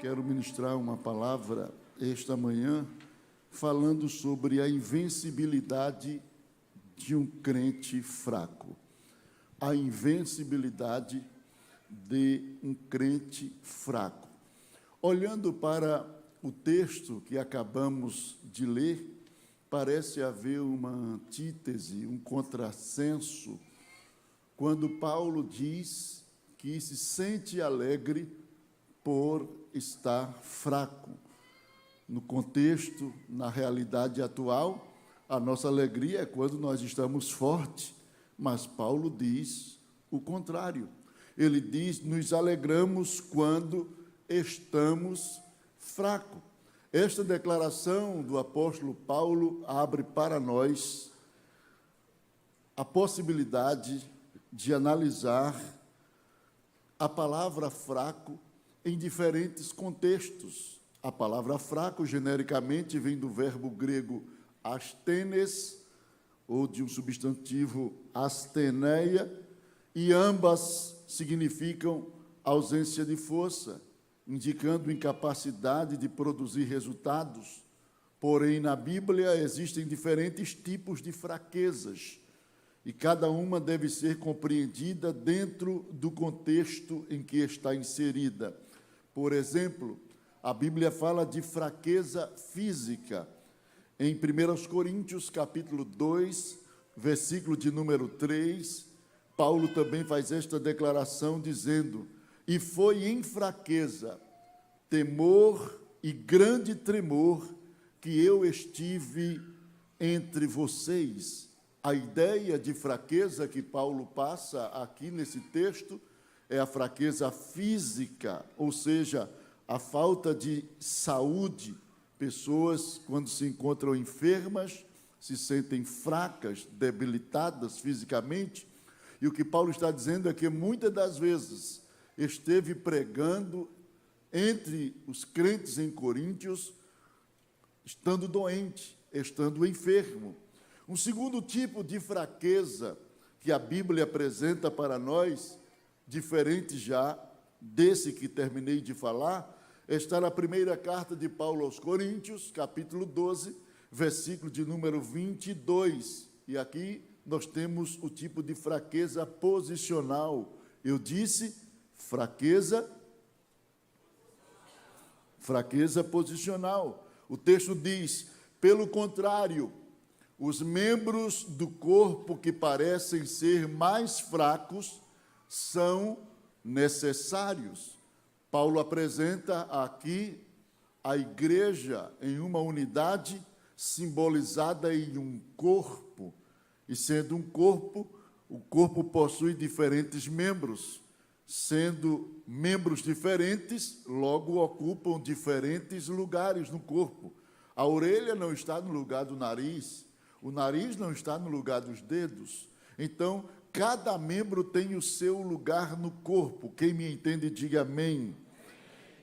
quero ministrar uma palavra esta manhã falando sobre a invencibilidade de um crente fraco. A invencibilidade de um crente fraco. Olhando para o texto que acabamos de ler, parece haver uma antítese, um contrassenso, quando Paulo diz que se sente alegre por estar fraco. No contexto, na realidade atual, a nossa alegria é quando nós estamos fortes, mas Paulo diz o contrário. Ele diz, nos alegramos quando estamos fracos. Esta declaração do apóstolo Paulo abre para nós a possibilidade de analisar a palavra fraco em diferentes contextos. A palavra fraco, genericamente, vem do verbo grego asthenes, ou de um substantivo asteneia, e ambas significam ausência de força, indicando incapacidade de produzir resultados. Porém, na Bíblia existem diferentes tipos de fraquezas, e cada uma deve ser compreendida dentro do contexto em que está inserida. Por exemplo, a Bíblia fala de fraqueza física. Em 1 Coríntios, capítulo 2, versículo de número 3, Paulo também faz esta declaração dizendo: e foi em fraqueza, temor e grande tremor que eu estive entre vocês. A ideia de fraqueza que Paulo passa aqui nesse texto é a fraqueza física, ou seja, a falta de saúde. Pessoas, quando se encontram enfermas, se sentem fracas, debilitadas fisicamente. E o que Paulo está dizendo é que, muitas das vezes, esteve pregando entre os crentes em Coríntios, estando doente, estando enfermo. Um segundo tipo de fraqueza que a Bíblia apresenta para nós, diferente já desse que terminei de falar, está na primeira carta de Paulo aos Coríntios, capítulo 12, versículo de número 22. E aqui nós temos o tipo de fraqueza posicional. Eu disse fraqueza posicional. O texto diz: pelo contrário, os membros do corpo que parecem ser mais fracos são necessários. Paulo apresenta aqui a igreja em uma unidade simbolizada em um corpo. E sendo um corpo, o corpo possui diferentes membros. Sendo membros diferentes, logo ocupam diferentes lugares no corpo. A orelha não está no lugar do nariz, o nariz não está no lugar dos dedos. Então, cada membro tem o seu lugar no corpo. Quem me entende, diga amém.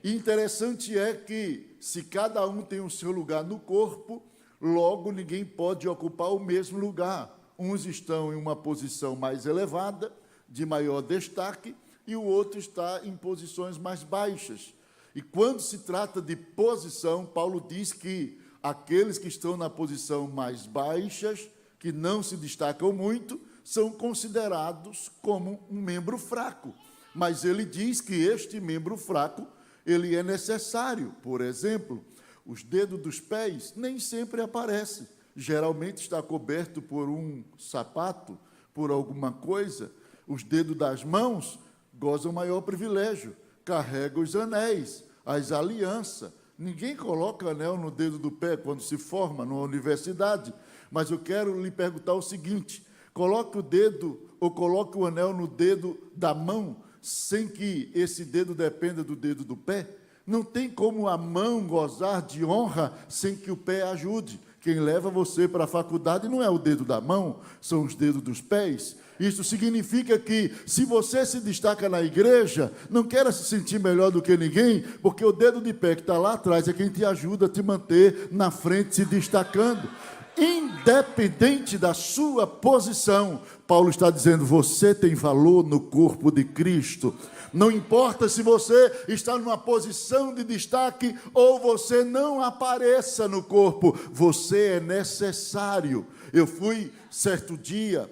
E interessante é que, se cada um tem o seu lugar no corpo, logo ninguém pode ocupar o mesmo lugar. Uns estão em uma posição mais elevada, de maior destaque, e o outro está em posições mais baixas. E quando se trata de posição, Paulo diz que aqueles que estão na posição mais baixas, que não se destacam muito, são considerados como um membro fraco. Mas ele diz que este membro fraco, ele é necessário. Por exemplo, os dedos dos pés nem sempre aparecem. Geralmente está coberto por um sapato, por alguma coisa. Os dedos das mãos gozam maior privilégio, carregam os anéis, as alianças. Ninguém coloca anel no dedo do pé quando se forma numa universidade, mas eu quero lhe perguntar o seguinte: coloque o dedo ou coloque o anel no dedo da mão, sem que esse dedo dependa do dedo do pé? Não tem como a mão gozar de honra sem que o pé ajude. Quem leva você para a faculdade não é o dedo da mão, são os dedos dos pés. Isso significa que, se você se destaca na igreja, não queira se sentir melhor do que ninguém, porque o dedo de pé que está lá atrás é quem te ajuda a te manter na frente, se destacando. Independente da sua posição, Paulo está dizendo, você tem valor no corpo de Cristo. Não importa se você está numa posição de destaque ou você não apareça no corpo, você é necessário. Eu fui, certo dia,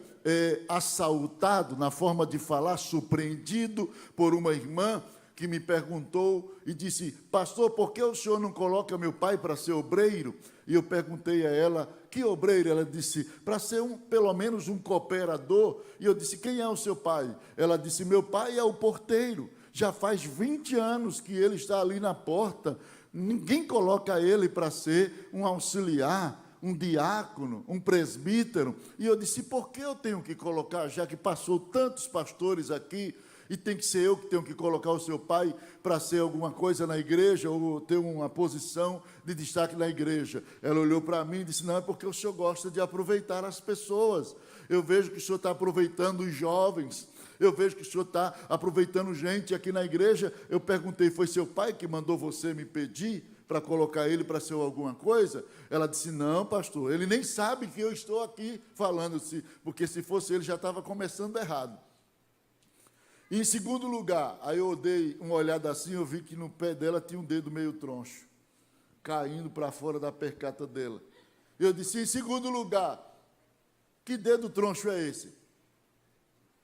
assaltado, na forma de falar, surpreendido por uma irmã que me perguntou e disse, pastor, por que o senhor não coloca meu pai para ser obreiro? E eu perguntei a ela, que obreiro? Ela disse, para ser pelo menos um cooperador. E eu disse, quem é o seu pai? Ela disse, meu pai é o porteiro. Já faz 20 anos que ele está ali na porta. Ninguém coloca ele para ser um auxiliar, um diácono, um presbítero. E eu disse, por que eu tenho que colocar, já que passou tantos pastores aqui, e tem que ser eu que tenho que colocar o seu pai para ser alguma coisa na igreja ou ter uma posição de destaque na igreja? Ela olhou para mim e disse, não, é porque o senhor gosta de aproveitar as pessoas. Eu vejo que o senhor está aproveitando os jovens. Eu vejo que o senhor está aproveitando gente aqui na igreja. Eu perguntei, foi seu pai que mandou você me pedir para colocar ele para ser alguma coisa? Ela disse, não, pastor, ele nem sabe que eu estou aqui falando, porque se fosse ele já estava começando errado. E, em segundo lugar, aí eu dei uma olhada assim, eu vi que no pé dela tinha um dedo meio troncho, caindo para fora da percata dela. Eu disse, em segundo lugar, que dedo troncho é esse?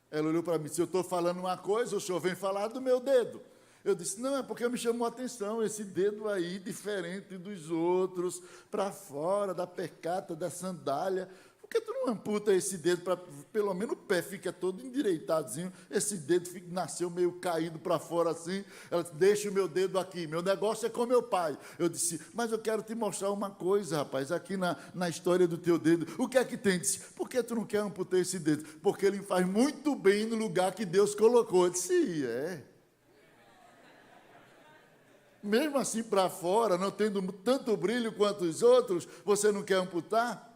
Ela olhou para mim e disse, eu estou falando uma coisa, o senhor vem falar do meu dedo. Eu disse, não, é porque me chamou a atenção, esse dedo aí, diferente dos outros, para fora da percata, da sandália. Por que tu não amputa esse dedo para, pelo menos o pé fica todo endireitadinho, esse dedo nasceu meio caído para fora assim? Ela disse, deixa o meu dedo aqui, meu negócio é com meu pai. Eu disse, mas eu quero te mostrar uma coisa, rapaz, aqui na história do teu dedo. O que é que tem? Disse, por que tu não quer amputar esse dedo? Porque ele faz muito bem no lugar que Deus colocou. Eu disse, mesmo assim para fora, não tendo tanto brilho quanto os outros, você não quer amputar?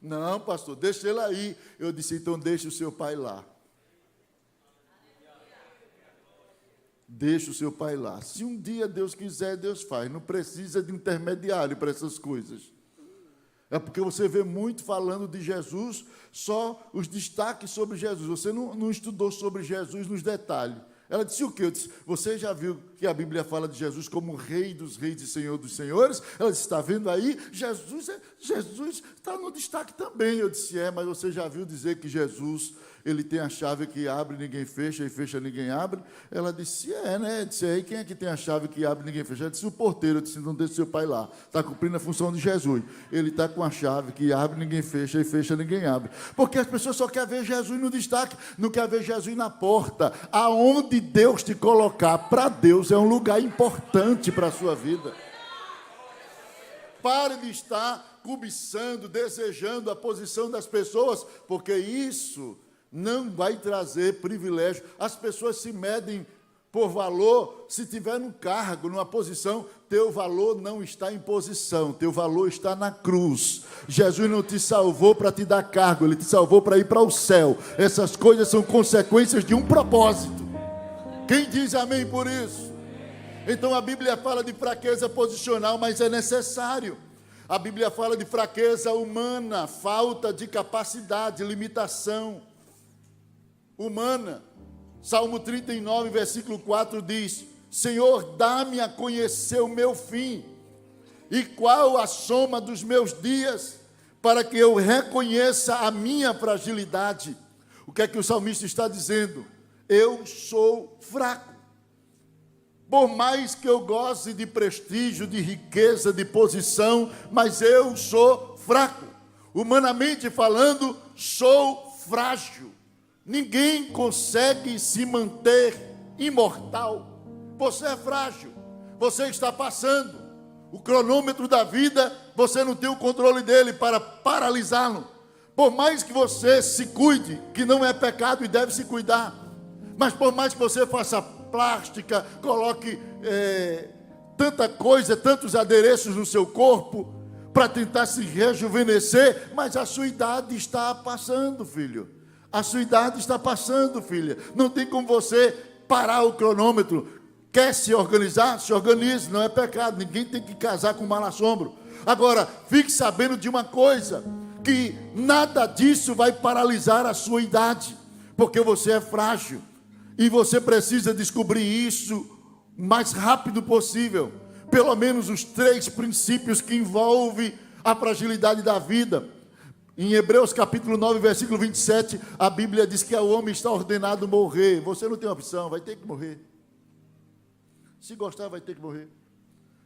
Não, pastor, deixa ele aí. Eu disse, então deixa o seu pai lá. Deixa o seu pai lá. Se um dia Deus quiser, Deus faz. Não precisa de intermediário para essas coisas. É porque você vê muito falando de Jesus, só os destaques sobre Jesus. Você não estudou sobre Jesus nos detalhes. Ela disse o quê? Eu disse, você já viu que a Bíblia fala de Jesus como Rei dos Reis e Senhor dos Senhores? Ela disse, está vendo aí? Jesus está no destaque também. Eu disse, mas você já viu dizer que Jesus, ele tem a chave que abre e ninguém fecha, e fecha ninguém abre? Ela disse, né? Eu disse, aí quem é que tem a chave que abre e ninguém fecha? Ela disse, o porteiro. Eu disse, não deixa seu pai lá. Está cumprindo a função de Jesus. Ele está com a chave que abre, ninguém fecha, e fecha ninguém abre. Porque as pessoas só querem ver Jesus no destaque, não querem ver Jesus na porta. Aonde Deus te colocar, para Deus é um lugar importante para a sua vida. Pare de estar cobiçando, desejando a posição das pessoas, porque isso não vai trazer privilégio. As pessoas se medem por valor, se tiver num cargo, numa posição, teu valor não está em posição, teu valor está na cruz. Jesus não te salvou para te dar cargo, Ele te salvou para ir para o céu. Essas coisas são consequências de um propósito. Quem diz amém por isso? Então a Bíblia fala de fraqueza posicional, mas é necessário. A Bíblia fala de fraqueza humana, falta de capacidade, limitação humana. Salmo 39, versículo 4 diz, Senhor, dá-me a conhecer o meu fim, e qual a soma dos meus dias, para que eu reconheça a minha fragilidade. O que é que o salmista está dizendo? Eu sou fraco. Por mais que eu goze de prestígio, de riqueza, de posição, mas eu sou fraco. Humanamente falando, sou frágil. Ninguém consegue se manter imortal. Você é frágil. Você está passando. O cronômetro da vida, você não tem o controle dele para paralisá-lo. Por mais que você se cuide, que não é pecado e deve se cuidar, mas por mais que você faça plástica, coloque tanta coisa, tantos adereços no seu corpo, para tentar se rejuvenescer, mas a sua idade está passando, filho. A sua idade está passando, filha. Não tem como você parar o cronômetro. Quer se organizar? Se organize, não é pecado. Ninguém tem que casar com mal assombro. Agora, fique sabendo de uma coisa, que nada disso vai paralisar a sua idade, porque você é frágil, e você precisa descobrir isso o mais rápido possível. Pelo menos os 3 princípios que envolvem a fragilidade da vida. Em Hebreus capítulo 9, versículo 27, a Bíblia diz que o homem está ordenado morrer. Você não tem opção, vai ter que morrer. Se gostar, vai ter que morrer.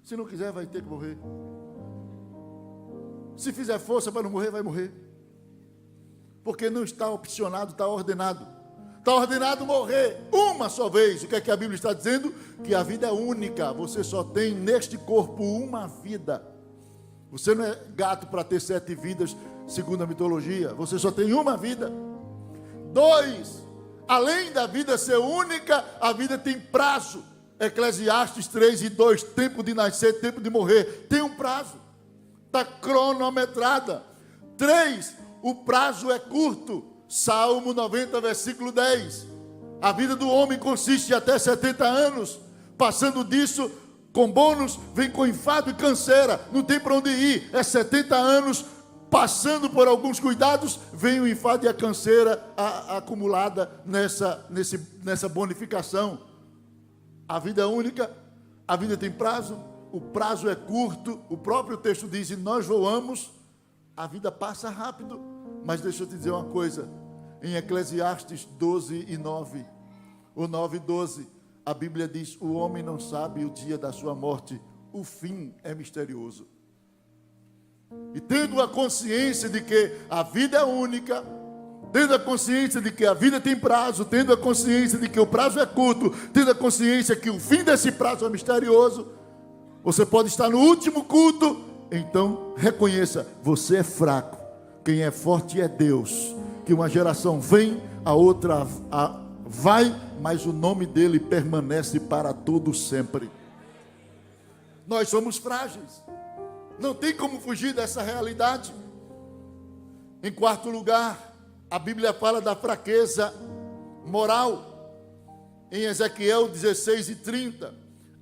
Se não quiser, vai ter que morrer. Se fizer força para não morrer, vai morrer. Porque não está opcionado, está ordenado. Está ordenado morrer uma só vez. O que é que a Bíblia está dizendo? Que a vida é única. Você só tem neste corpo uma vida. Você não é gato para ter 7 vidas, segundo a mitologia. Você só tem uma vida. 2, além da vida ser única, a vida tem prazo. Eclesiastes 3:2, tempo de nascer, tempo de morrer. Tem um prazo. Está cronometrada. 3, o prazo é curto. Salmo 90, versículo 10. A vida do homem consiste até 70 anos. Passando disso, com bônus, vem com enfado e canseira. Não tem para onde ir. É 70 anos, passando por alguns cuidados, vem o enfado e a canseira acumulada nessa bonificação. A vida é única, a vida tem prazo, o prazo é curto. O próprio texto diz, e nós voamos, a vida passa rápido. Mas deixa eu te dizer uma coisa, em Eclesiastes 12:9, o 9:12, a Bíblia diz, o homem não sabe o dia da sua morte, o fim é misterioso. E tendo a consciência de que a vida é única, tendo a consciência de que a vida tem prazo, tendo a consciência de que o prazo é curto, tendo a consciência que o fim desse prazo é misterioso, você pode estar no último culto, então reconheça, você é fraco, quem é forte é Deus, que uma geração vem, a outra vai, mas o nome dele permanece para todo sempre. Nós somos frágeis, não tem como fugir dessa realidade. Em quarto lugar, a Bíblia fala da fraqueza moral. Em Ezequiel 16:30,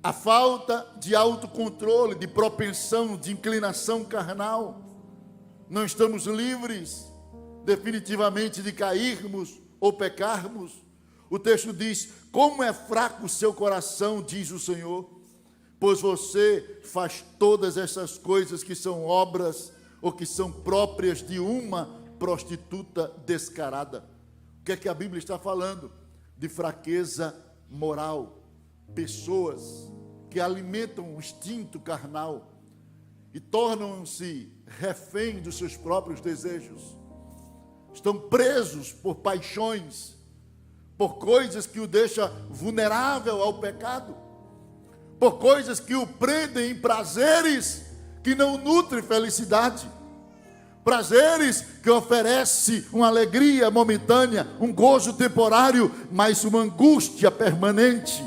a falta de autocontrole, de propensão, de inclinação carnal. Não estamos livres definitivamente de cairmos ou pecarmos. O texto diz, como é fraco o seu coração, diz o Senhor, pois você faz todas essas coisas que são obras ou que são próprias de uma prostituta descarada. O que é que a Bíblia está falando? De fraqueza moral. Pessoas que alimentam o instinto carnal e tornam-se refém dos seus próprios desejos. Estão presos por paixões, por coisas que o deixam vulnerável ao pecado, por coisas que o prendem em prazeres que não nutrem felicidade. Prazeres que oferecem uma alegria momentânea, um gozo temporário, mas uma angústia permanente.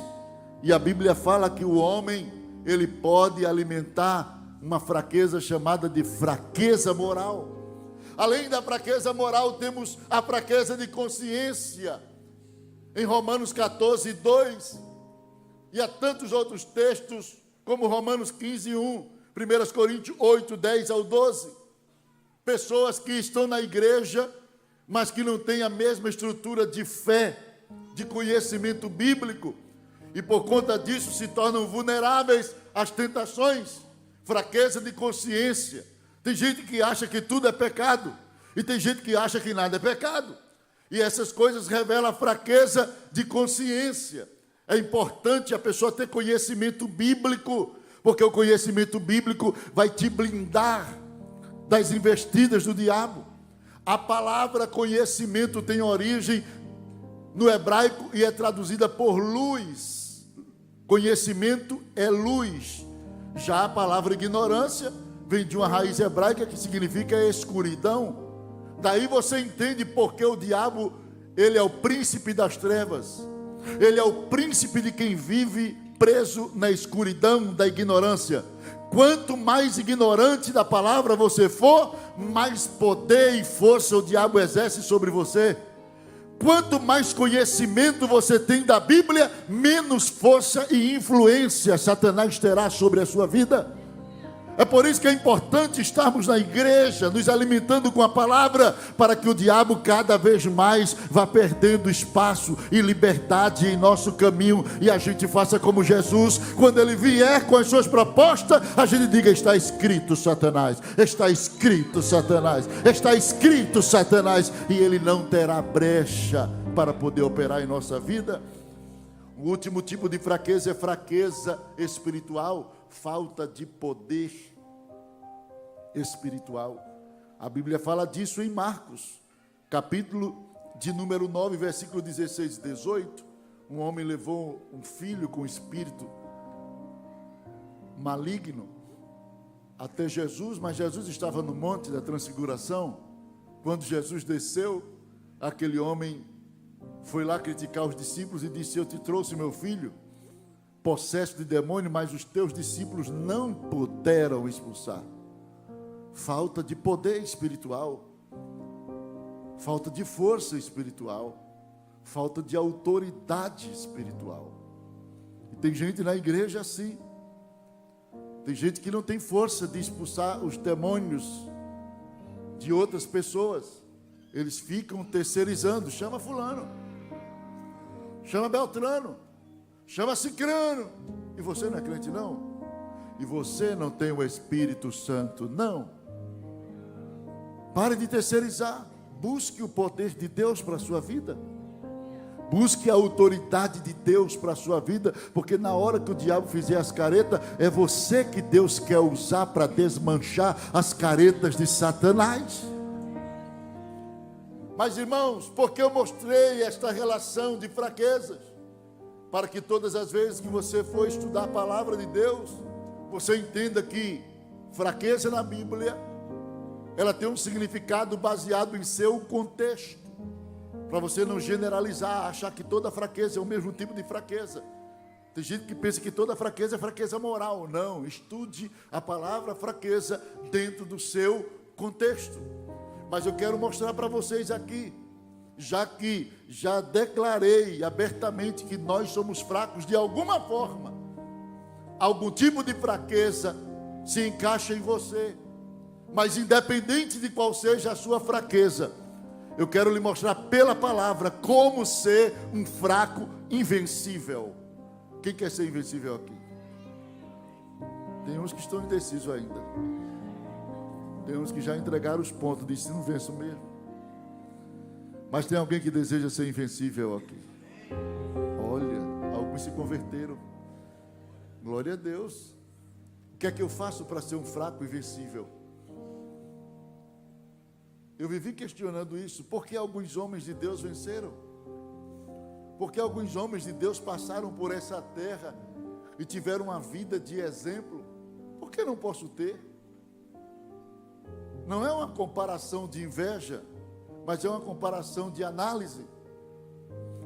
E a Bíblia fala que o homem, ele pode alimentar uma fraqueza chamada de fraqueza moral. Além da fraqueza moral, temos a fraqueza de consciência. Em Romanos 14:2, e há tantos outros textos, como Romanos 15:1, 1 Coríntios 8:10-12. Pessoas que estão na igreja, mas que não têm a mesma estrutura de fé, de conhecimento bíblico, e por conta disso se tornam vulneráveis às tentações, fraqueza de consciência. Tem gente que acha que tudo é pecado, e tem gente que acha que nada é pecado, e essas coisas revelam a fraqueza de consciência. É importante a pessoa ter conhecimento bíblico, porque o conhecimento bíblico vai te blindar das investidas do diabo. A palavra conhecimento tem origem no hebraico e é traduzida por luz. Conhecimento é luz. Já a palavra ignorância vem de uma raiz hebraica que significa escuridão. Daí você entende porque o diabo, ele é o príncipe das trevas. Ele é o príncipe de quem vive preso na escuridão da ignorância. Quanto mais ignorante da palavra você for, mais poder e força o diabo exerce sobre você. Quanto mais conhecimento você tem da Bíblia, menos força e influência Satanás terá sobre a sua vida. É por isso que é importante estarmos na igreja, nos alimentando com a palavra, para que o diabo cada vez mais vá perdendo espaço e liberdade em nosso caminho, e a gente faça como Jesus, quando ele vier com as suas propostas, a gente diga: está escrito, Satanás, está escrito, Satanás, está escrito, Satanás, e ele não terá brecha para poder operar em nossa vida. O último tipo de fraqueza é fraqueza espiritual, falta de poder espiritual. A Bíblia fala disso em Marcos, capítulo de número 9, versículo 16 e 18. Um homem levou um filho com espírito maligno até Jesus, mas Jesus estava no Monte da Transfiguração. Quando Jesus desceu, aquele homem foi lá criticar os discípulos e disse: eu te trouxe meu filho possesso de demônio, mas os teus discípulos não puderam expulsar. Falta de poder espiritual, falta de força espiritual, falta de autoridade espiritual. E tem gente na igreja assim, tem gente que não tem força de expulsar os demônios de outras pessoas. Eles ficam terceirizando: chama fulano, chama Beltrano, chama Cicrano. E você não é crente não? E você não tem o Espírito Santo não? Pare de terceirizar. Busque o poder de Deus para a sua vida. Busque a autoridade de Deus para a sua vida, porque na hora que o diabo fizer as caretas, é você que Deus quer usar para desmanchar as caretas de Satanás. Mas, irmãos, porque eu mostrei esta relação de fraquezas? Para que todas as vezes que você for estudar a palavra de Deus, você entenda que fraqueza na Bíblia, ela tem um significado baseado em seu contexto. Para você não generalizar, achar que toda fraqueza é o mesmo tipo de fraqueza. Tem gente que pensa que toda fraqueza é fraqueza moral. Não, estude a palavra fraqueza dentro do seu contexto. Mas eu quero mostrar para vocês aqui, já que já declarei abertamente que nós somos fracos de alguma forma, algum tipo de fraqueza se encaixa em você. Mas independente de qual seja a sua fraqueza, eu quero lhe mostrar pela palavra como ser um fraco invencível. Quem quer ser invencível aqui? Tem uns que estão indecisos ainda. Tem uns que já entregaram os pontos, disse: não venço mesmo. Mas tem alguém que deseja ser invencível aqui? Olha, alguns se converteram. Glória a Deus. O que é que eu faço para ser um fraco invencível? Eu vivi questionando isso. Por que alguns homens de Deus venceram? Por que alguns homens de Deus passaram por essa terra e tiveram uma vida de exemplo? Por que não posso ter? Não é uma comparação de inveja, mas é uma comparação de análise.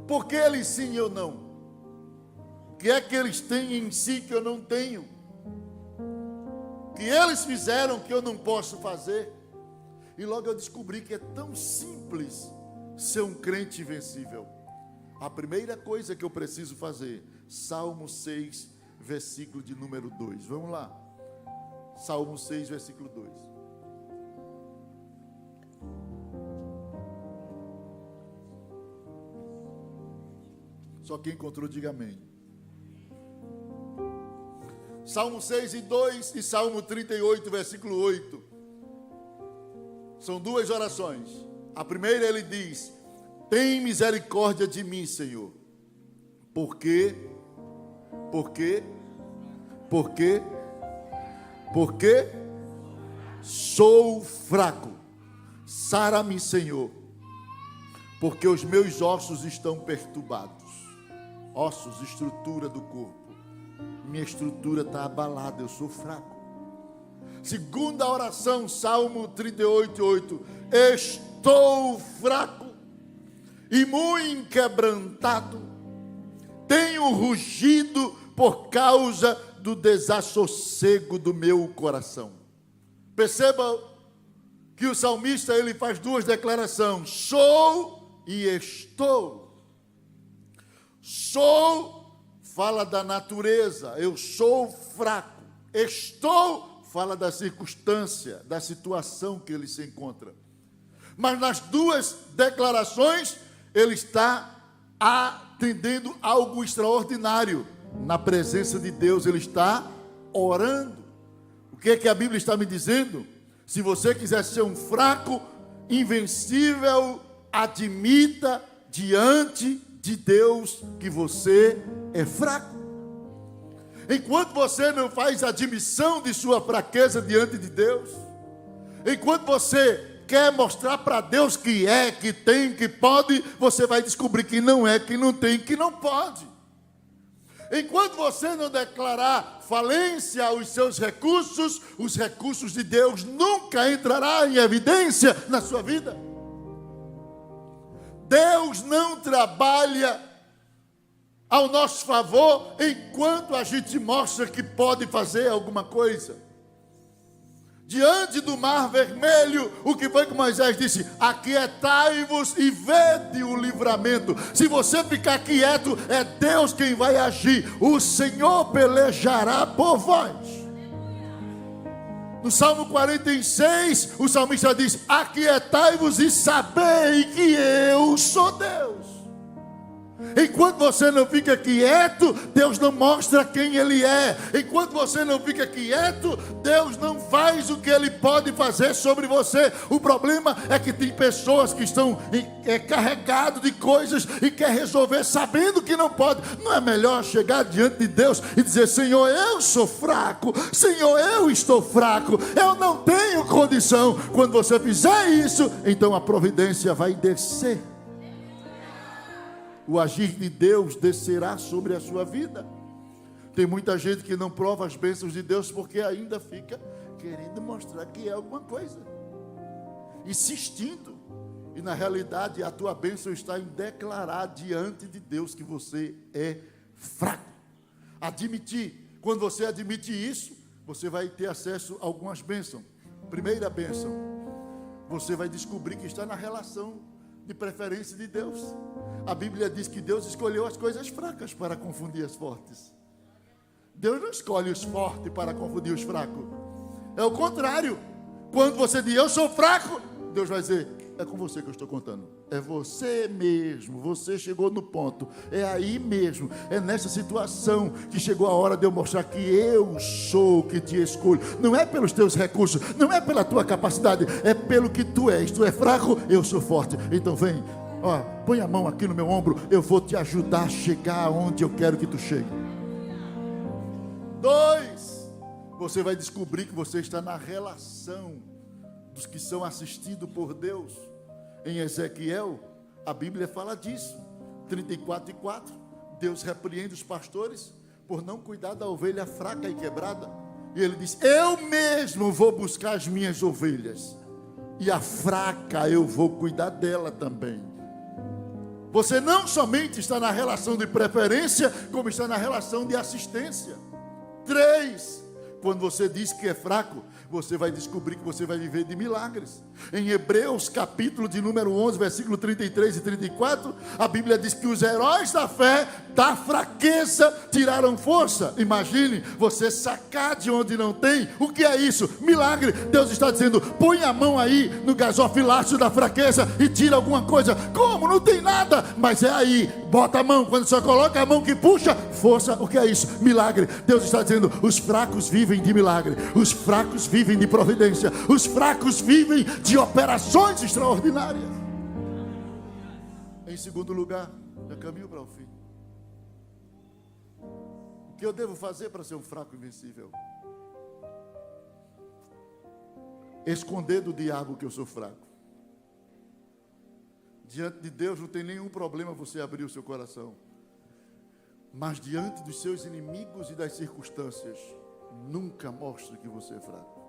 Por que eles sim e eu não? O que é que eles têm em si que eu não tenho? O que eles fizeram que eu não posso fazer? E logo eu descobri que é tão simples ser um crente invencível. A primeira coisa que eu preciso fazer, Salmo 6, versículo de número 2. Vamos lá. Salmo 6, versículo 2. Só quem encontrou, diga amém. Salmo 6 e 2 e Salmo 38, versículo 8. São duas orações. A primeira ele diz: tem misericórdia de mim, Senhor. Porque sou fraco. Sara-me, Senhor, porque os meus ossos estão perturbados. Ossos, estrutura do corpo. Minha estrutura está abalada, eu sou fraco. Segunda oração, Salmo 38, 8. Estou fraco e muito quebrantado. Tenho rugido por causa do desassossego do meu coração. Perceba que o salmista ele faz duas declarações: sou e estou. Sou fala da natureza, eu sou fraco. Estou fala da circunstância, da situação que ele se encontra. Mas nas duas declarações, ele está atendendo algo extraordinário. Na presença de Deus, ele está orando. O que é que a Bíblia está me dizendo? Se você quiser ser um fraco, invencível, admita diante de Deus que você é fraco. Enquanto você não faz admissão de sua fraqueza diante de Deus, enquanto você quer mostrar para Deus que é, que tem, que pode, você vai descobrir que não é, que não tem, que não pode. Enquanto você não declarar falência aos seus recursos, os recursos de Deus nunca entrarão em evidência na sua vida. Deus não trabalha ao nosso favor enquanto a gente mostra que pode fazer alguma coisa. Diante do mar vermelho, o que foi que Moisés disse? Aquietai-vos e vede o livramento. Se você ficar quieto, é Deus quem vai agir. O Senhor pelejará por vós. No Salmo 46, o salmista diz: aquietai-vos e sabei que eu sou Deus. Enquanto você não fica quieto, Deus não mostra quem Ele é. Enquanto você não fica quieto, Deus não faz o que Ele pode fazer sobre você. O problema é que tem pessoas que estão carregadas de coisas e quer resolver sabendo que não pode. Não é melhor chegar diante de Deus e dizer: Senhor, eu sou fraco. Senhor, eu estou fraco. Eu não tenho condição. Quando você fizer isso, então a providência vai descer. O agir de Deus descerá sobre a sua vida. Tem muita gente que não prova as bênçãos de Deus porque ainda fica querendo mostrar que é alguma coisa, insistindo. E na realidade a tua bênção está em declarar diante de Deus que você é fraco. Admitir. Quando você admite isso, você vai ter acesso a algumas bênçãos. Primeira bênção, você vai descobrir que está na relação de preferência de Deus. A Bíblia diz que Deus escolheu as coisas fracas para confundir as fortes. Deus não escolhe os fortes para confundir os fracos. É o contrário. Quando você diz: eu sou fraco, Deus vai dizer: é com você que eu estou contando. É você mesmo. Você chegou no ponto. É aí mesmo. É nessa situação que chegou a hora de eu mostrar que eu sou o que te escolho. Não é pelos teus recursos, não é pela tua capacidade, é pelo que tu és. Tu é fraco, eu sou forte. Então vem, ó, põe a mão aqui no meu ombro. Eu vou te ajudar a chegar aonde eu quero que tu chegue. 2, você vai descobrir que você está na relação dos que são assistidos por Deus. Em Ezequiel, a Bíblia fala disso, 34:4, Deus repreende os pastores por não cuidar da ovelha fraca e quebrada, e ele diz: eu mesmo vou buscar as minhas ovelhas, e a fraca eu vou cuidar dela também. Você não somente está na relação de preferência, como está na relação de assistência. 3, quando você diz que é fraco, você vai descobrir que você vai viver de milagres. Em Hebreus, capítulo de número 11, versículo 33 e 34, a Bíblia diz que os heróis da fé, da fraqueza, tiraram força. Imagine, você sacar de onde não tem. O que é isso? Milagre. Deus está dizendo: põe a mão aí no gasofilácio da fraqueza e tira alguma coisa. Como? Não tem nada. Mas é aí, bota a mão. Quando você coloca a mão que puxa, força. O que é isso? Milagre. Deus está dizendo: os fracos vivem de milagre. Os fracos vivem de providência. Os fracos vivem de operações extraordinárias. Em segundo lugar, já caminho para o fim. O que eu devo fazer para ser um fraco invencível? Esconder do diabo que eu sou fraco. Diante de Deus não tem nenhum problema você abrir o seu coração. Mas diante dos seus inimigos e das circunstâncias, nunca mostre que você é fraco.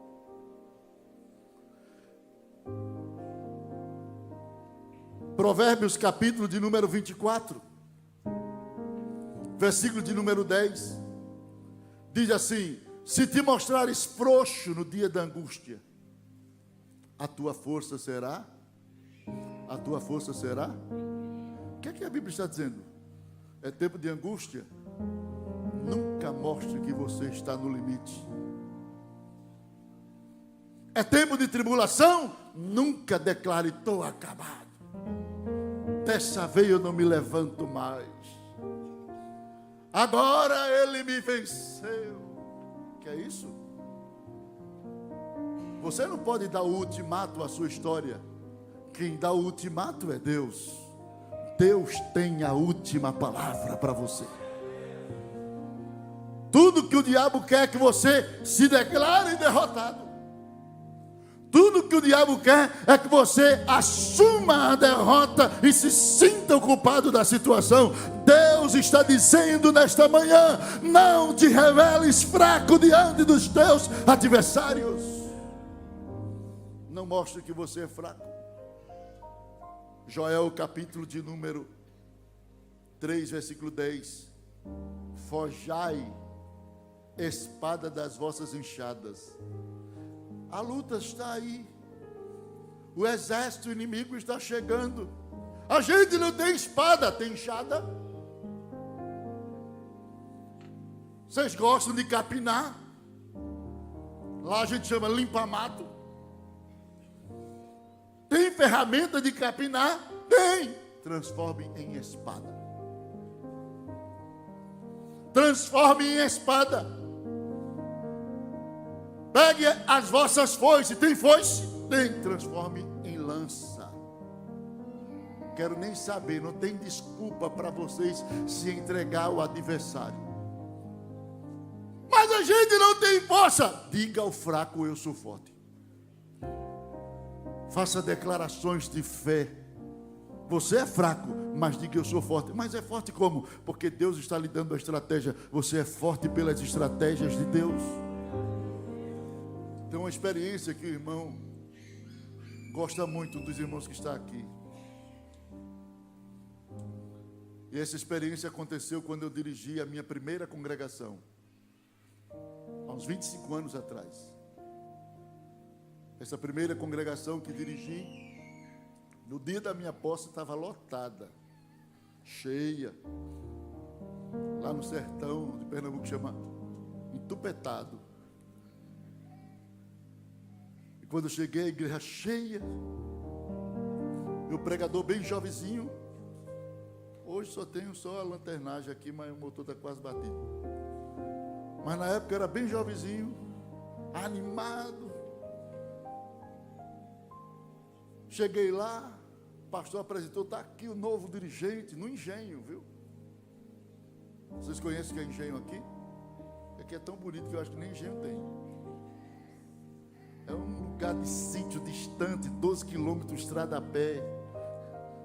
Provérbios, capítulo de número 24, versículo de número 10, diz assim: se te mostrares frouxo no dia da angústia, a tua força será O que é que a Bíblia está dizendo? É tempo de angústia? Nunca mostre que você está no limite. É tempo de tribulação? Nunca declare: estou acabado. Dessa vez eu não me levanto mais. Agora ele me venceu. Que é isso? Você não pode dar o ultimato à sua história. Quem dá o ultimato é Deus. Deus tem a última palavra para você. Tudo que o diabo quer é que você se declare derrotado. Tudo que o diabo quer é que você assuma a derrota e se sinta o culpado da situação. Deus está dizendo nesta manhã: não te reveles fraco diante dos teus adversários. Não mostre que você é fraco. Joel, capítulo de número 3, versículo 10. Forjai espada das vossas enxadas. A luta está aí. O exército inimigo está chegando. A gente não tem espada, tem enxada. Vocês gostam de capinar? Lá a gente chama limpa-mato. Tem ferramenta de capinar? Tem. Transforme em espada. Transforme em espada. Pegue as vossas foices. Tem foice? Tem. Transforme em lança. Quero nem saber. Não tem desculpa para vocês se entregar ao adversário. Mas a gente não tem força. Diga ao fraco: eu sou forte. Faça declarações de fé. Você é fraco, mas diga: eu sou forte. Mas é forte como? Porque Deus está lhe dando a estratégia. Você é forte pelas estratégias de Deus. Tem uma experiência que o irmão gosta muito, dos irmãos que está aqui. E essa experiência aconteceu quando eu dirigi a minha primeira congregação, há uns 25 anos atrás. Essa primeira congregação que dirigi, no dia da minha posse, estava lotada, cheia, lá no sertão de Pernambuco, chama Entupetado. E quando eu cheguei, a igreja cheia, e o pregador bem jovenzinho. Hoje só tenho a lanternagem aqui, mas o motor está quase batido. Mas na época era bem jovenzinho, animado. Cheguei lá, o pastor apresentou: está aqui o novo dirigente, no engenho, viu? Vocês conhecem o que é engenho aqui? Aqui é tão bonito que eu acho que nem engenho tem. É um lugar de sítio distante, 12 quilômetros, estrada a pé,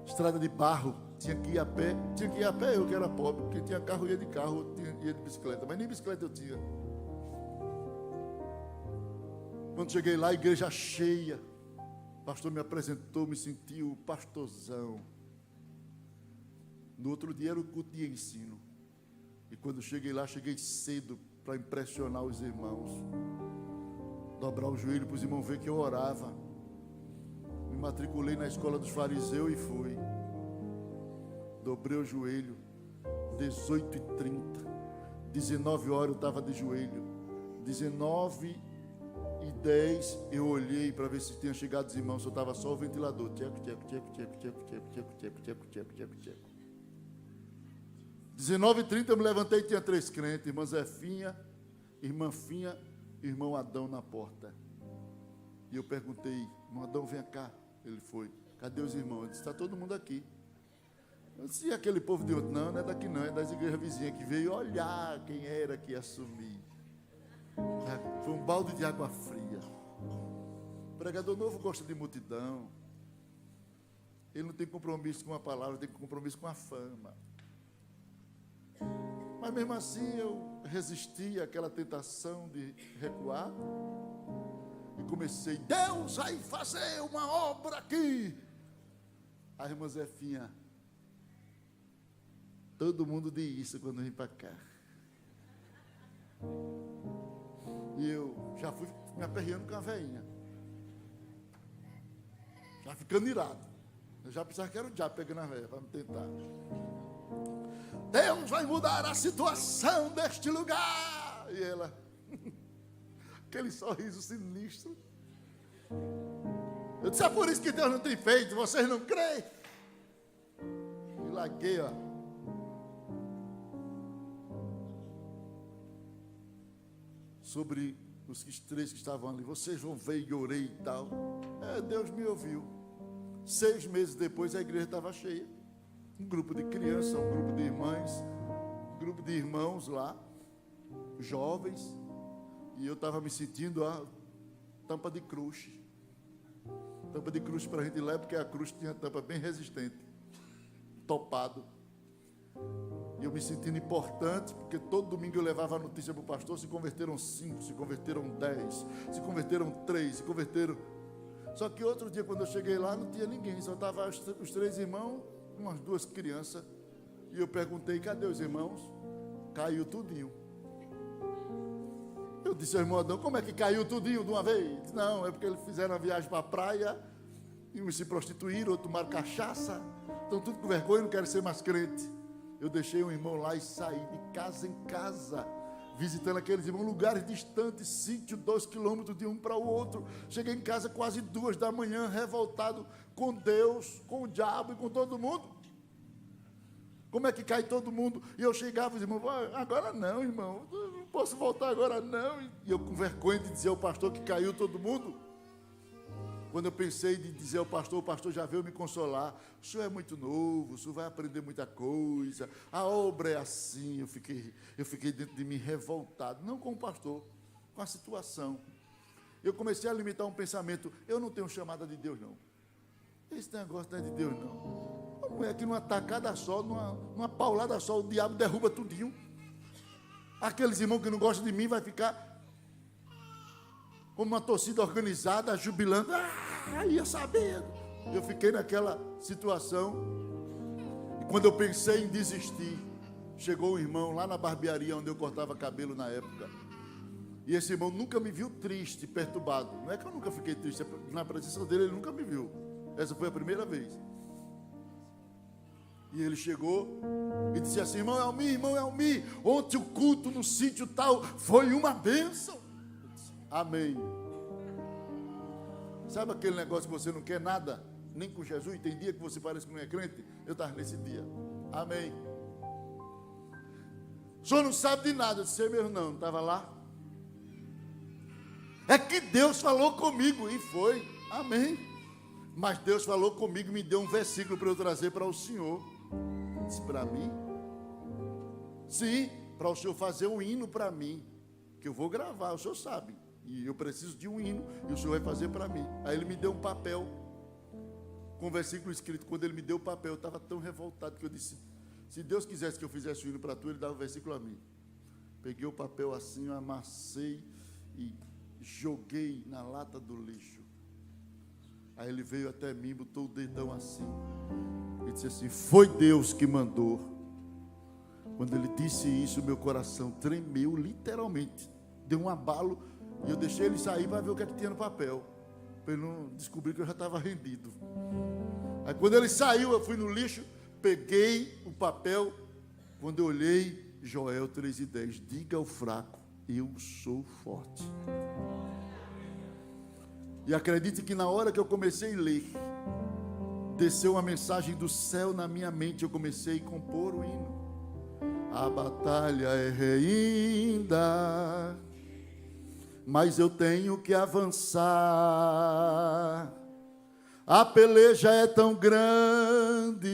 estrada de barro. Tinha que ir a pé, eu que era pobre, porque tinha carro, ia de carro, ia de bicicleta, mas nem bicicleta eu tinha. Quando cheguei lá, a igreja cheia, o pastor me apresentou, me senti o pastorzão. No outro dia era o culto de ensino. E quando cheguei lá, cheguei cedo para impressionar os irmãos. Dobrar o joelho para os irmãos verem que eu orava. Me matriculei na escola dos fariseus e fui. Dobrei o joelho, 18h30, 19 horas eu estava de joelho, 19h10 eu olhei para ver se tinha chegado os irmãos, só estava só o ventilador, tcheco, tcheco, tcheco, tcheco, tcheco, tcheco, tcheco, tcheco, tcheco, tcheco, tcheco, tcheco. 19h30 eu me levantei e tinha 3 crentes, irmã Zefinha, irmã Finha e irmão Adão na porta. E eu perguntei: irmão Adão, vem cá. Ele foi: cadê os irmãos? Ele disse: está todo mundo aqui. Eu disse: e aquele povo de outro? Não, não é daqui não, é das igrejas vizinhas, que veio olhar quem era que ia assumir. Foi um balde de água fria. O pregador novo gosta de multidão. Ele não tem compromisso com a palavra, tem compromisso com a fama. Mas mesmo assim eu resisti àquela tentação de recuar. E comecei: Deus vai fazer uma obra aqui. A irmã Zefinha: todo mundo diz isso quando vem para cá. E eu já fui me aperreando com a veinha, já ficando irado. Eu já pensava que era o diabo pegando a velha para me tentar. Deus vai mudar a situação deste lugar. E ela, aquele sorriso sinistro. Eu disse, é por isso que Deus não tem feito, vocês não creem. E larguei, ó. Sobre os três que estavam ali, vocês vão ver, e orei e tal. Deus me ouviu. 6 meses depois a igreja estava cheia. Um grupo de crianças, um grupo de irmãs, um grupo de irmãos lá, jovens. E eu estava me sentindo a tampa de cruz. Tampa de cruz para a gente ler, porque a cruz tinha tampa bem resistente, topado. E eu me sentindo importante, porque todo domingo eu levava a notícia para o pastor, se converteram 5, se converteram 10, se converteram 3, se converteram... Só que outro dia, quando eu cheguei lá, não tinha ninguém, só estavam os 3 irmãos, umas 2 crianças, e eu perguntei, cadê os irmãos? Caiu tudinho. Eu disse ao irmão Adão, como é que caiu tudinho de uma vez? Disse, não, é porque eles fizeram a viagem para a praia, e uns se prostituíram, outros tomaram cachaça, estão tudo com vergonha, não querem ser mais crente. Eu deixei um irmão lá e saí de casa em casa, visitando aqueles irmãos, lugares distantes, sítio, 2 quilômetros de um para o outro. Cheguei em casa quase 2 da manhã, revoltado com Deus, com o diabo e com todo mundo. Como é que cai todo mundo? E eu chegava e os irmãos, agora não, irmão, não posso voltar agora não. E eu com vergonha de dizer ao pastor que caiu todo mundo. Quando eu pensei de dizer ao pastor, o pastor já veio me consolar. O senhor é muito novo, o senhor vai aprender muita coisa. A obra é assim. Eu fiquei dentro de mim revoltado. Não com o pastor, com a situação. Eu comecei a alimentar um pensamento. Eu não tenho chamada de Deus, não. Esse negócio não é de Deus, não. Como é que numa tacada só, numa paulada só, o diabo derruba tudinho? Aqueles irmãos que não gostam de mim vai ficar como uma torcida organizada, jubilando. Ia sabendo. Eu fiquei naquela situação. E quando eu pensei em desistir, chegou um irmão lá na barbearia onde eu cortava cabelo na época. E esse irmão nunca me viu triste, perturbado. Não é que eu nunca fiquei triste, na presença dele ele nunca me viu. Essa foi a primeira vez. E ele chegou e disse assim, irmão Elmi, ontem o culto no sítio tal foi uma bênção. Amém. Sabe aquele negócio que você não quer nada, nem com Jesus? Tem dia que você parece que não é crente? Eu estava nesse dia. Amém. O senhor não sabe de nada. Eu disse, mesmo não estava lá. É que Deus falou comigo. E foi. Amém. Mas Deus falou comigo e me deu um versículo para eu trazer para o senhor. Disse, para mim? Sim, para o senhor fazer um hino para mim, que eu vou gravar, o senhor sabe. E eu preciso de um hino, e o senhor vai fazer para mim. Aí ele me deu um papel, com o versículo escrito. Quando ele me deu o papel, eu estava tão revoltado, que eu disse, se Deus quisesse que eu fizesse o hino para tu, ele dava o versículo a mim. Peguei o papel assim, eu amassei, e joguei na lata do lixo. Aí ele veio até mim, botou o dedão assim, e disse assim, foi Deus que mandou. Quando ele disse isso, meu coração tremeu, literalmente, deu um abalo. E eu deixei ele sair para ver o que é que tinha no papel, para ele não descobrir que eu já estava rendido. Aí quando ele saiu, eu fui no lixo, peguei o papel. Quando eu olhei, Joel 3:10, diga ao fraco, eu sou forte. E acredite que na hora que eu comecei a ler, desceu uma mensagem do céu na minha mente. Eu comecei a compor o hino. A batalha é ainda, mas eu tenho que avançar. A peleja é tão grande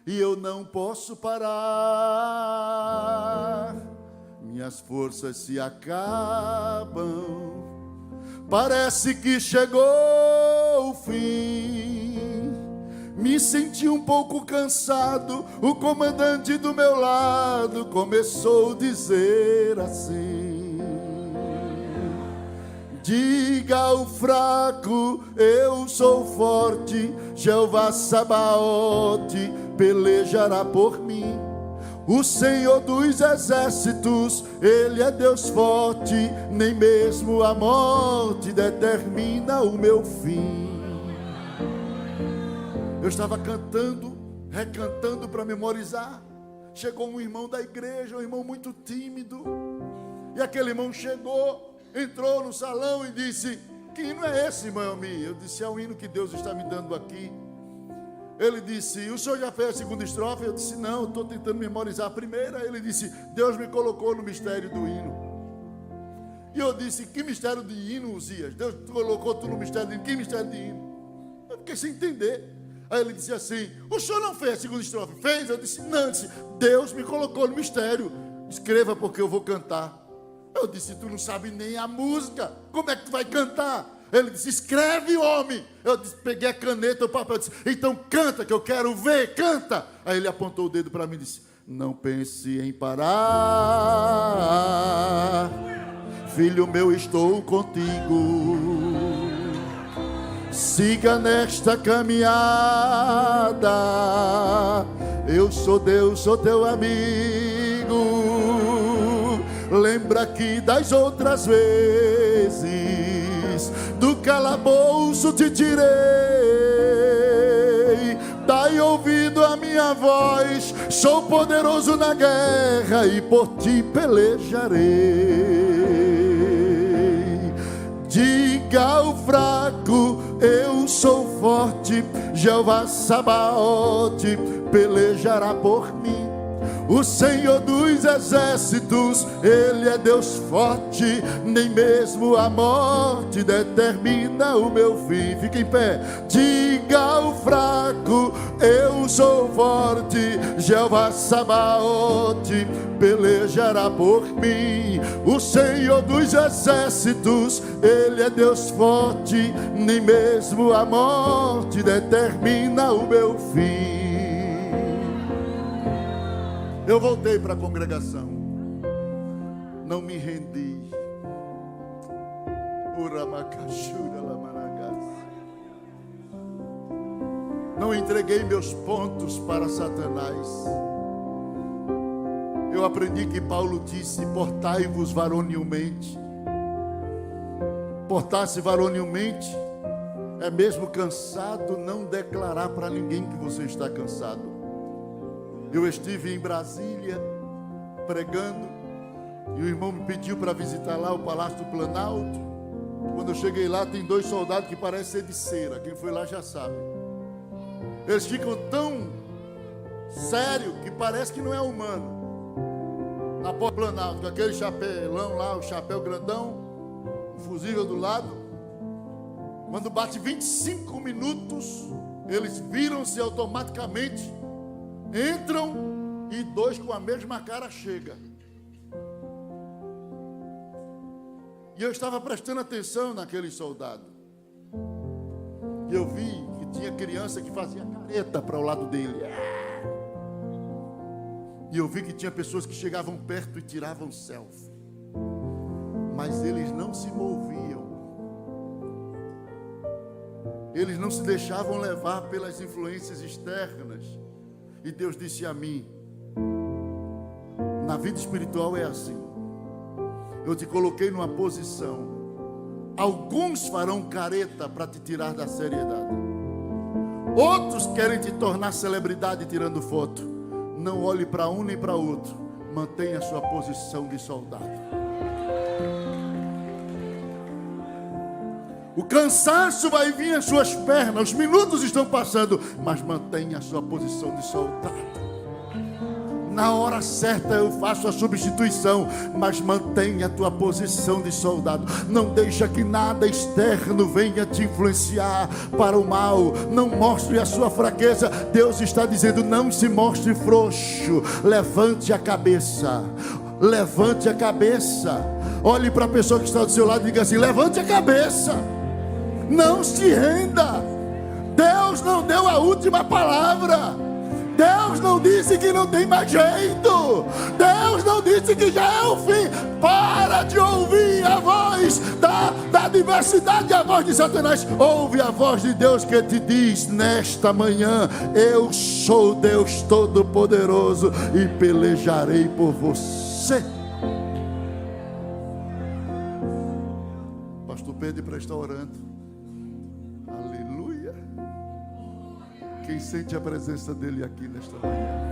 e eu não posso parar. Minhas forças se acabam, parece que chegou o fim. Me senti um pouco cansado. O comandante do meu lado começou a dizer assim: diga ao fraco, eu sou forte. Jeová Sabaote pelejará por mim. O Senhor dos exércitos, Ele é Deus forte. Nem mesmo a morte determina o meu fim. Eu estava cantando, recantando para memorizar. Chegou um irmão da igreja, um irmão muito tímido. E aquele irmão chegou, entrou no salão e disse: que hino é esse, irmão Almir? Eu disse: é o hino que Deus está me dando aqui. Ele disse: o senhor já fez a segunda estrofe? Eu disse: não, estou tentando memorizar a primeira. Ele disse: Deus me colocou no mistério do hino. E eu disse: que mistério de hino, Uzias? Deus colocou tu no mistério de hino. Que mistério de hino? Eu fiquei sem entender. Aí ele disse assim: o senhor não fez a segunda estrofe? Fez? Eu disse: não. Eu disse: Deus me colocou no mistério. Escreva porque eu vou cantar. Eu disse: tu não sabe nem a música, como é que tu vai cantar? Ele disse: escreve, homem. Eu disse, peguei a caneta, o papel, disse: então canta, que eu quero ver, canta. Aí ele apontou o dedo para mim e disse: não pense em parar, filho meu, estou contigo. Siga nesta caminhada, eu sou Deus, sou teu amigo. Lembra que das outras vezes do calabouço te tirei. Dai ouvido à minha voz, sou poderoso na guerra e por ti pelejarei. Diga ao fraco, eu sou forte, Jeová Sabaote pelejará por mim. O Senhor dos exércitos, Ele é Deus forte, nem mesmo a morte determina o meu fim. Fica em pé. Diga ao fraco, eu sou forte, Jeová Sabaote pelejará por mim. O Senhor dos exércitos, Ele é Deus forte, nem mesmo a morte determina o meu fim. Eu voltei para a congregação, não me rendi. Não entreguei meus pontos para Satanás. Eu aprendi que Paulo disse: portai-vos varonilmente. Portar-se varonilmente é mesmo cansado, não declarar para ninguém que você está cansado. Eu estive em Brasília pregando e o irmão me pediu para visitar lá o Palácio do Planalto. Quando eu cheguei lá, tem 2 soldados que parecem ser de cera. Quem foi lá já sabe. Eles ficam tão sérios que parece que não é humano. Na porta do Planalto, com aquele chapelão lá, o chapéu grandão, o fusível do lado. Quando bate 25 minutos, eles viram-se automaticamente, entram e 2 com a mesma cara chega. E eu estava prestando atenção naquele soldado. E eu vi que tinha criança que fazia careta para o lado dele. E eu vi que tinha pessoas que chegavam perto e tiravam selfie. Mas eles não se moviam. Eles não se deixavam levar pelas influências externas. E Deus disse a mim: na vida espiritual é assim. Eu te coloquei numa posição. Alguns farão careta para te tirar da seriedade. Outros querem te tornar celebridade tirando foto. Não olhe para um nem para outro. Mantenha a sua posição de soldado. O cansaço vai vir às suas pernas, os minutos estão passando, mas mantenha a sua posição de soldado. Na hora certa eu faço a substituição, mas mantenha a tua posição de soldado. Não deixa que nada externo venha te influenciar para o mal. Não mostre a sua fraqueza. Deus está dizendo: não se mostre frouxo. Levante a cabeça. Levante a cabeça. Olhe para a pessoa que está do seu lado e diga assim: levante a cabeça. Não se renda. Deus não deu a última palavra. Deus não disse que não tem mais jeito. Deus não disse que já é o fim. Para de ouvir a voz da adversidade, a voz de Satanás. Ouve a voz de Deus que te diz nesta manhã: eu sou Deus Todo-Poderoso e pelejarei por você. Pastor Pedro para estar orando. Aleluia. quem sente a presença dele aqui nesta manhã.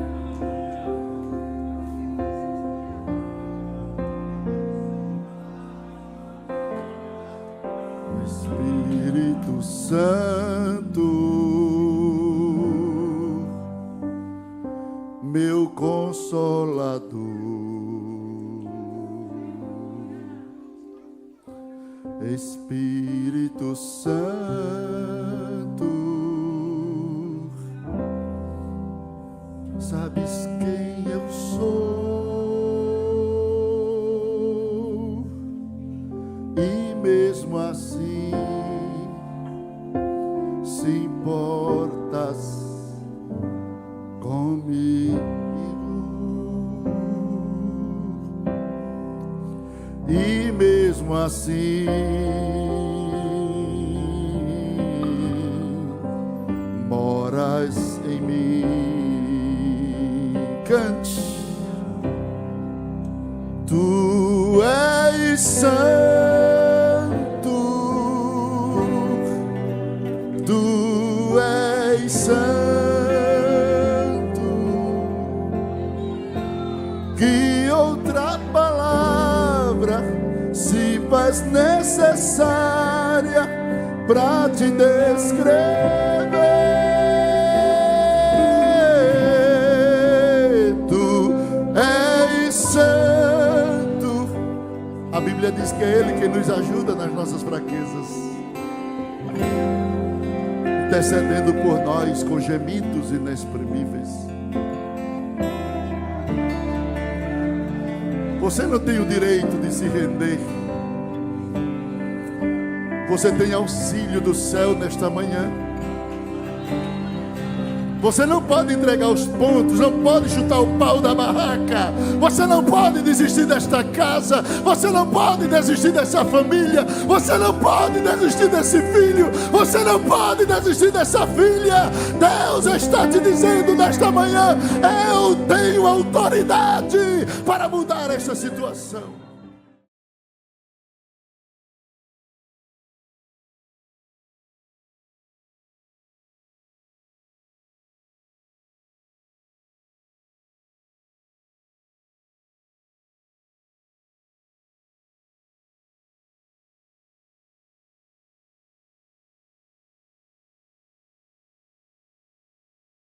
Espírito Santo, meu Consolador, Espírito Santo, sabes quem eu sou, e mesmo assim se importas comigo, e mesmo assim moras em mim. Cante. Tu és santo, tu és santo, que outra palavra se faz necessária para te descrever. Tu és santo. A Bíblia diz que é Ele que nos ajuda nas nossas fraquezas, intercedendo por nós com gemidos inexprimíveis. Você não tem o direito de se render. Você tem auxílio do céu nesta manhã. Você não pode entregar os pontos, não pode chutar o pau da barraca. Você não pode desistir desta casa. Você não pode desistir dessa família. Você não pode desistir desse filho. Você não pode desistir dessa filha. Deus está te dizendo nesta manhã: eu tenho autoridade para mudar esta situação.